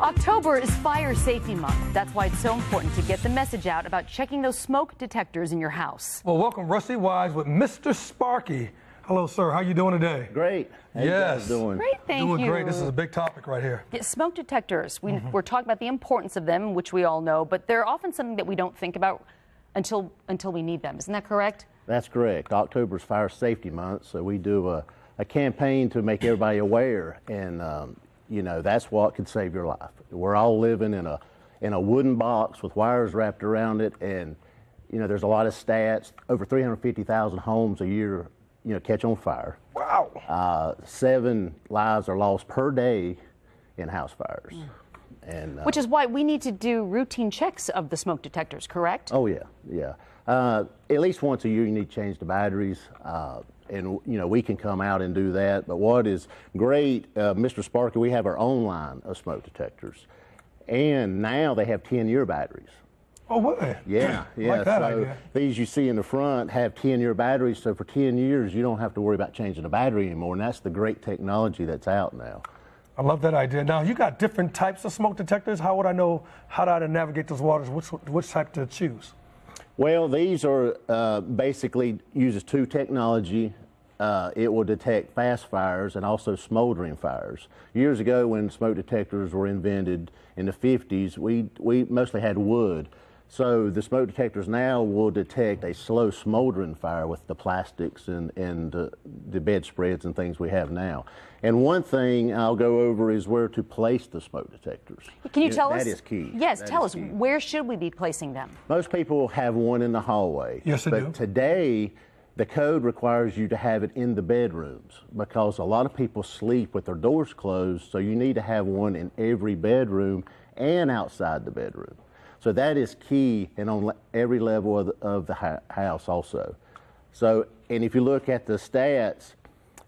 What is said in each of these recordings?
October is Fire Safety Month. That's why it's so important to get the message out about checking those smoke detectors in your house. Well, welcome Rusty Wise with Mr. Sparky. Hello, sir. How you doing today? Great. How you guys doing? Great, thank you. Doing great. This is a big topic right here. Yeah, smoke detectors. We're talking about the importance of them, which we all know, but they're often something that we don't think about until we need them. Isn't that correct? That's correct. October is Fire Safety Month, so we do a campaign to make everybody aware, and you know, that's what could save your life. We're all living in a wooden box with wires wrapped around it, and you know, there's a lot of stats. Over 350,000 homes a year, you know, catch on fire. Wow. 7 lives are lost per day in house fires. And which is why we need to do routine checks of the smoke detectors, correct? Oh yeah, yeah. At least once a year you need to change the batteries, and you know, we can come out and do that. But what is great, Mr. Sparky, we have our own line of smoke detectors, and now they have 10-year batteries. Oh, what? Yeah, yeah. Like that so idea. These you see in the front have 10-year batteries, so for 10 years you don't have to worry about changing the battery anymore, and that's the great technology that's out now. I love that idea. Now, you got different types of smoke detectors. How would I know how to navigate those waters? Which type to choose? Well, these are basically uses 2 technology. It will detect fast fires and also smoldering fires. Years ago, when smoke detectors were invented in the 50s, we mostly had wood. So the smoke detectors now will detect a slow smoldering fire with the plastics and the bedspreads and things we have now. And one thing I'll go over is where to place the smoke detectors. Can you tell us? That is key. Yes, tell us. Where should we be placing them? Most people have one in the hallway. Yes, they do. But today, the code requires you to have it in the bedrooms because a lot of people sleep with their doors closed, so you need to have one in every bedroom and outside the bedroom. So that is key, and on every level of the house also. So, and if you look at the stats,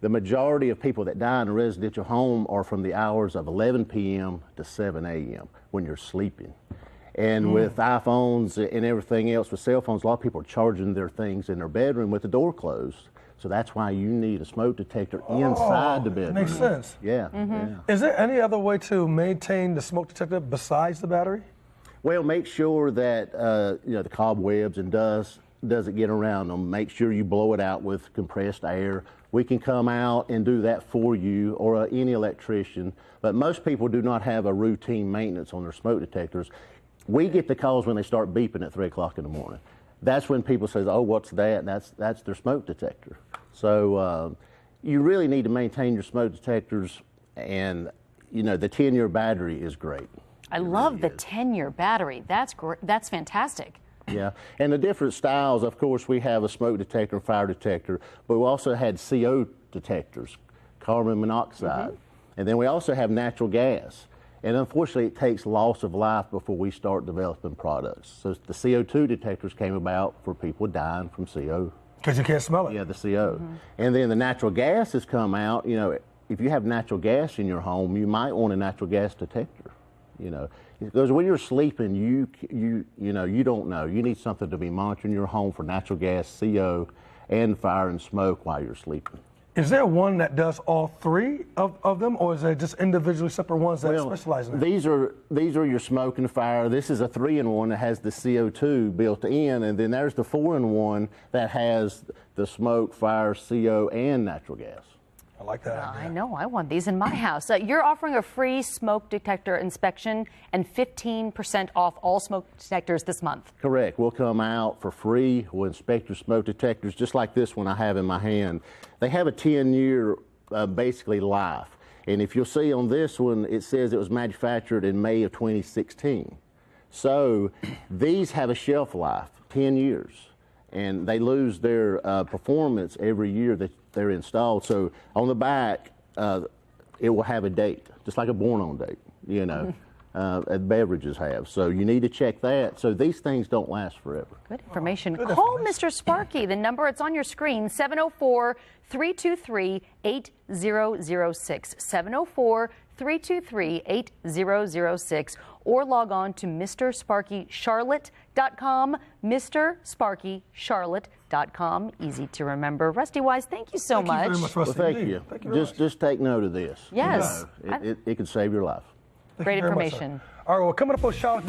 the majority of people that die in a residential home are from the hours of 11 p.m. to 7 a.m. when you're sleeping. And with iPhones and everything else, with cell phones, a lot of people are charging their things in their bedroom with the door closed. So that's why you need a smoke detector inside the bedroom. Makes sense. Yeah, yeah. Is there any other way to maintain the smoke detector besides the battery? Well, make sure that you know, the cobwebs and dust doesn't get around them. Make sure you blow it out with compressed air. We can come out and do that for you, or any electrician. But most people do not have a routine maintenance on their smoke detectors. We get the calls when they start beeping at 3 o'clock in the morning. That's when people say, "Oh, what's that?" That's their smoke detector. So you really need to maintain your smoke detectors, and you know, the 10-year battery is great. I love the 10-year battery. That's great. That's fantastic. Yeah, and the different styles, of course, we have a smoke detector and fire detector, but we also had CO detectors, carbon monoxide, and then we also have natural gas. And unfortunately, it takes loss of life before we start developing products. So the CO2 detectors came about for people dying from CO. Because you can't smell it. Yeah, the CO. And then the natural gas has come out. You know, if you have natural gas in your home, you might want a natural gas detector. You know, because when you're sleeping, you know, you don't know. You need something to be monitoring your home for natural gas, CO, and fire and smoke while you're sleeping. Is there one that does all 3 of them, or is there just individually separate ones that specialize in it? These are your smoke and fire. This is a 3-in-1 that has the CO2 built in, and then there's the 4-in-1 that has the smoke, fire, CO, and natural gas. I like that idea. I know. I want these in my house. You're offering a free smoke detector inspection and 15% off all smoke detectors this month. Correct. We'll come out for free. We'll inspect your smoke detectors, just like this one I have in my hand. They have a 10-year basically life. And if you'll see on this one, it says it was manufactured in May of 2016. So these have a shelf life, 10 years. And they lose their performance every year that they're installed. So on the back, it will have a date, just like a born-on date, you know, beverages have. So you need to check that. So these things don't last forever. Good information. Call Mr. Sparky. The number, it's on your screen, 704-323-8006. 704-323-8006, or log on to MrSparkyCharlotte.com, MrSparkyCharlotte.com. Easy to remember. Rusty Wise, thank you so much. Thank you very much, Rusty. Well, thank you. Just take note of this. Yes. You know, it can save your life. Great you very much, sir. information. All right, well, coming up on Charlotte.